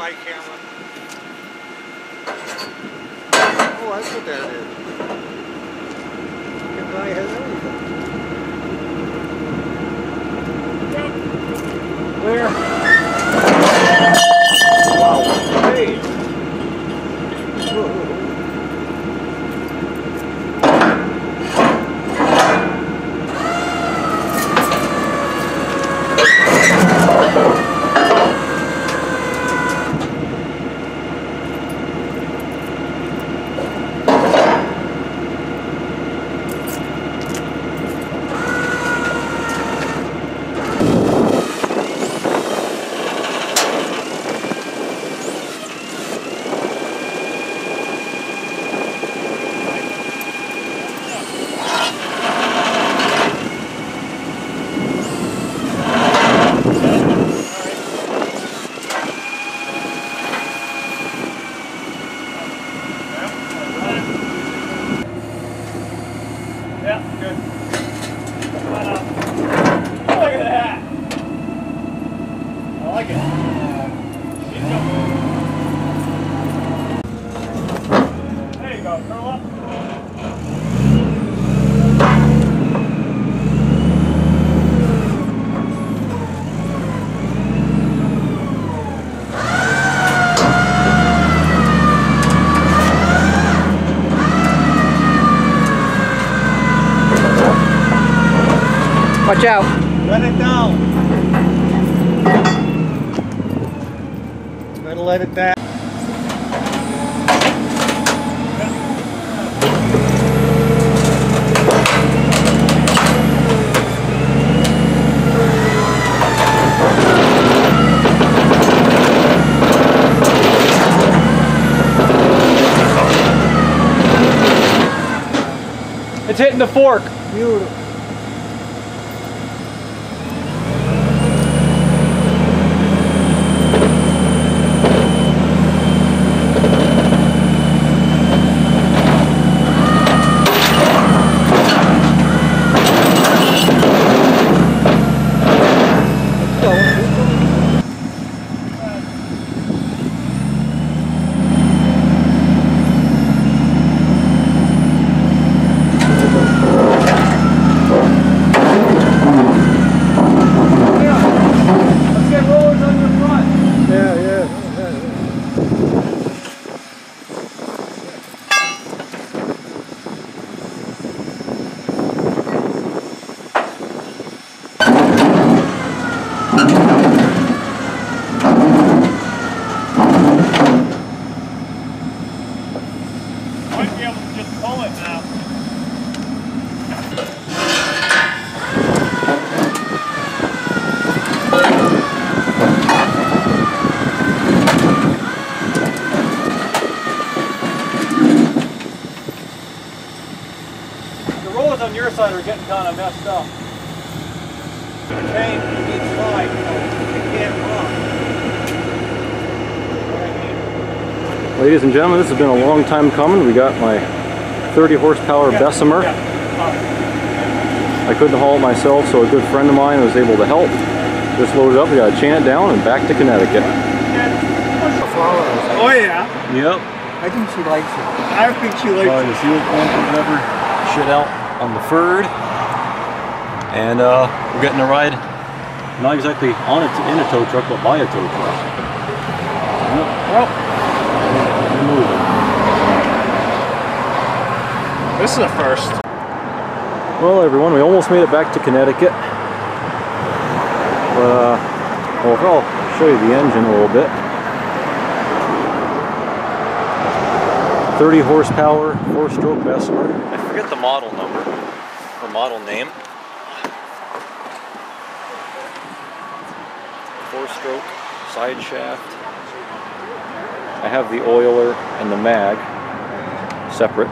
side camera. Oh, that's what that is. The guy has everything. Where? Wow. Hey. Yeah, good. Come on up. Look at that. I like it. Keep going. There you go. Curl up. Watch out. Let it down. Gotta let it down. It's hitting the fork. Beautiful. Might be able to just pull it now. The rollers on your side are getting kind of messed up. The chain needs slide, so it can't run. Ladies and gentlemen, this has been a long time coming. We got my 30 horsepower Bessemer. I couldn't haul it myself, so a good friend of mine was able to help. Just loaded up, we got to chain it down and back to Connecticut. Oh yeah. Yep. I think she likes it. I think she likes The fuel pump or whatever, shit out on the Ford. And we're getting a ride, not exactly on it in a tow truck, but by a tow truck. Yep. Well, this is a first. Well, everyone, we almost made it back to Connecticut. But, well, I'll show you the engine a little bit. 30 horsepower, 4-stroke Bessemer. I forget the model number, or model name. 4-stroke, side shaft. I have the oiler and the mag separate.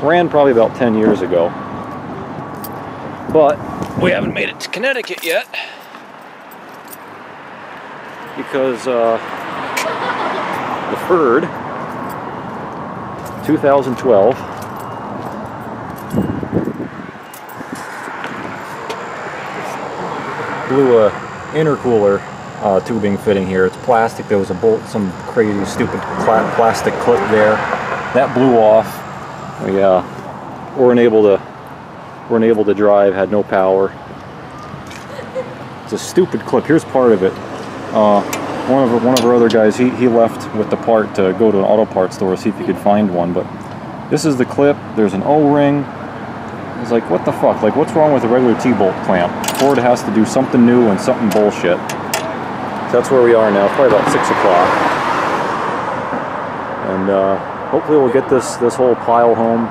Ran probably about 10 years ago. But we haven't made it to Connecticut yet. Because the Ford 2012 blew a intercooler tubing fitting here. It's plastic. There was a bolt, some crazy stupid plastic clip there. That blew off. We weren't able to drive. Had no power. It's a stupid clip. Here's part of it. One of our other guys, he left with the part to go to an auto parts store, see if he could find one. But this is the clip. There's an O-ring. It's like, what the fuck? Like, what's wrong with a regular T-bolt clamp? Ford has to do something new and something bullshit. So that's where we are now. It's probably about 6 o'clock. And hopefully we'll get this whole pile home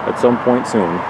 at some point soon.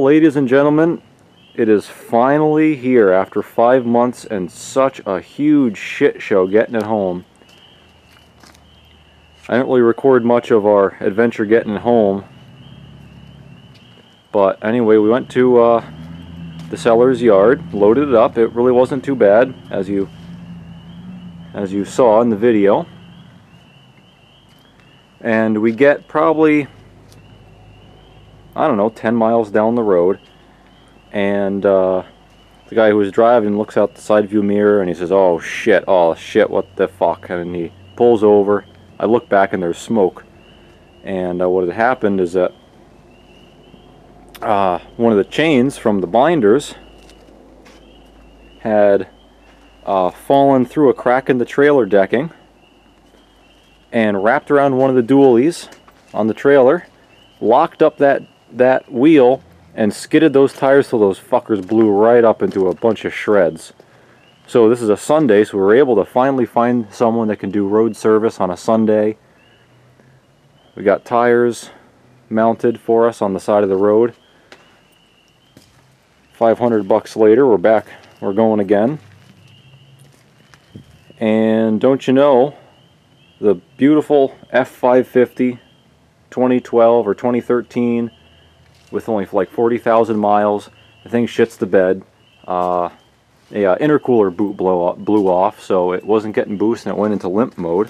ladies and gentlemen, it is finally here after 5 months and such a huge shit show getting it home. I didn't really record much of our adventure getting it home, but anyway, we went to the seller's yard, loaded it up. It really wasn't too bad, as you saw in the video. And we get probably, I don't know, 10 miles down the road, and the guy who was driving looks out the side view mirror and he says, oh shit, what the fuck, and he pulls over. I look back and there's smoke, and what had happened is that one of the chains from the binders had fallen through a crack in the trailer decking and wrapped around one of the dualies on the trailer, locked up that wheel, and skidded those tires till those fuckers blew right up into a bunch of shreds. So this is a Sunday, so we were able to finally find someone that can do road service on a Sunday. We got tires mounted for us on the side of the road. $500 later, we're back, we're going again. And don't you know, the beautiful F550 2012 or 2013 with only like 40,000 miles, the thing shits the bed. A intercooler boot blew off, so it wasn't getting boost and it went into limp mode.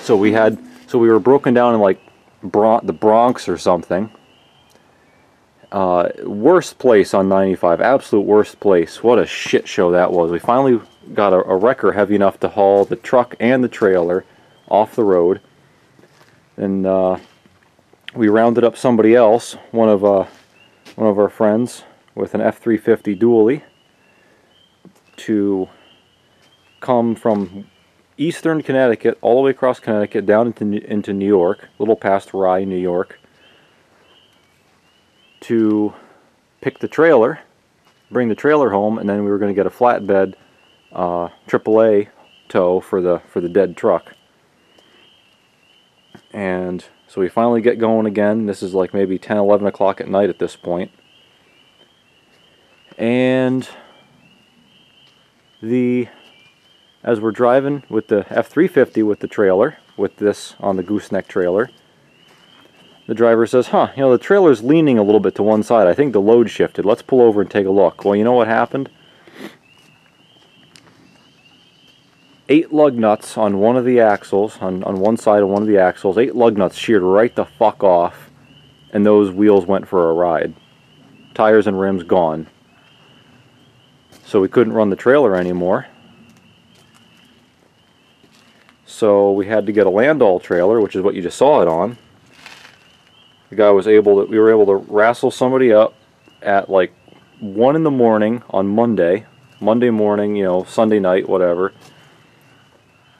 So we were broken down in like the Bronx or something. Worst place on 95, absolute worst place. What a shit show that was. We finally got a wrecker heavy enough to haul the truck and the trailer off the road, and we rounded up somebody else, one of our friends with an F350 dually, to come from eastern Connecticut all the way across Connecticut down into New York, a little past Rye, New York, to pick the trailer, bring the trailer home, and then we were going to get a flatbed AAA tow for the dead truck. And so we finally get going again. This is like maybe 10, 11 o'clock at night at this point. And as we're driving with the F350 with the trailer, with this on the gooseneck trailer, the driver says, you know, the trailer's leaning a little bit to one side. I think the load shifted. Let's pull over and take a look. Well, you know what happened? 8 lug nuts on one of the axles, on one side of one of the axles, 8 lug nuts sheared right the fuck off, and those wheels went for a ride. Tires and rims gone. So we couldn't run the trailer anymore. So we had to get a Landau trailer, which is what you just saw it on. The guy was we were able to wrestle somebody up at like 1 in the morning on Monday morning, you know, Sunday night, whatever.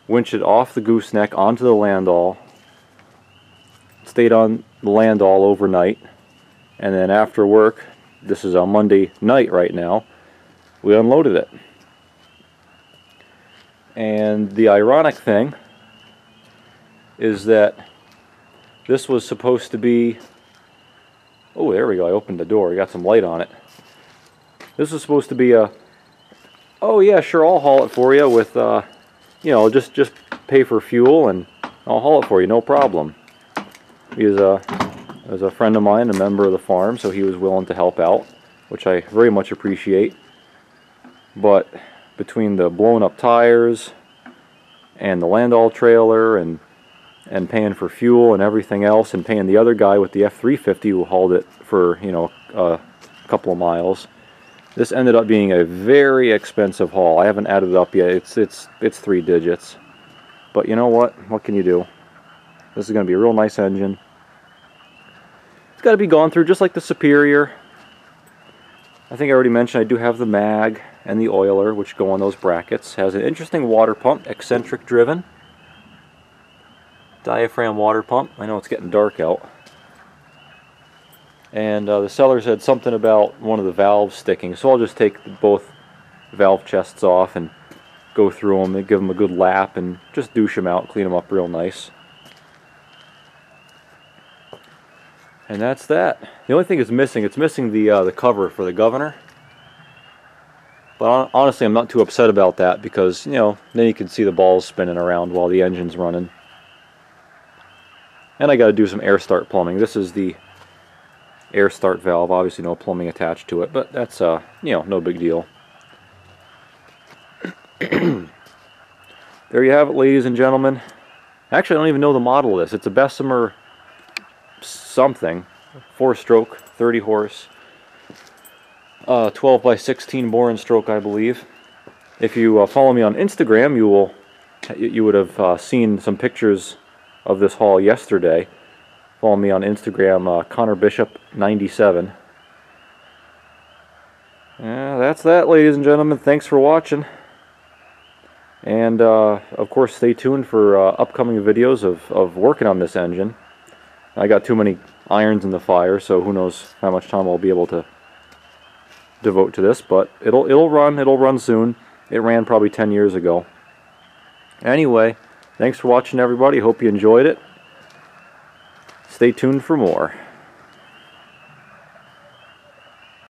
Winched it off the gooseneck onto the Landau, stayed on the Landau overnight, and then after work, this is a Monday night right now, we unloaded it. And the ironic thing is that this was supposed to be, oh, there we go, I opened the door, I got some light on it. This was supposed to be a, oh yeah, sure, I'll haul it for you with, you know, just pay for fuel and I'll haul it for you, no problem. He was a friend of mine, a member of the farm, so he was willing to help out, which I very much appreciate. But between the blown up tires and the Landau trailer and paying for fuel and everything else, and paying the other guy with the F350 who hauled it for, you know, a couple of miles, this ended up being a very expensive haul. I haven't added it up yet. It's 3 digits. But you know what? What can you do? This is going to be a real nice engine. It's got to be gone through just like the Superior. I think I already mentioned I do have the mag and the oiler, which go on those brackets. Has an interesting water pump, eccentric driven. Diaphragm water pump. I know it's getting dark out. And the seller said something about one of the valves sticking, so I'll just take both valve chests off and go through them and give them a good lap and just douche them out, clean them up real nice. And that's that. The only thing it's missing the cover for the governor. But honestly, I'm not too upset about that because, you know, then you can see the balls spinning around while the engine's running. And I got to do some air start plumbing. This is the air start valve. Obviously, no plumbing attached to it, but that's you know, no big deal. There you have it, ladies and gentlemen. Actually, I don't even know the model of this. It's a Bessemer something, 4-stroke, 30 horse, 12 by 16 bore and stroke, I believe. If you follow me on Instagram, you would have seen some pictures of this haul yesterday. Follow me on Instagram, Connor Bishop 97. That's that, ladies and gentlemen. Thanks for watching. And of course, stay tuned for upcoming videos of working on this engine. I got too many irons in the fire, so who knows how much time I'll be able to devote to this, but it'll run soon. It ran probably 10 years ago. Anyway, thanks for watching, everybody. Hope you enjoyed it. Stay tuned for more.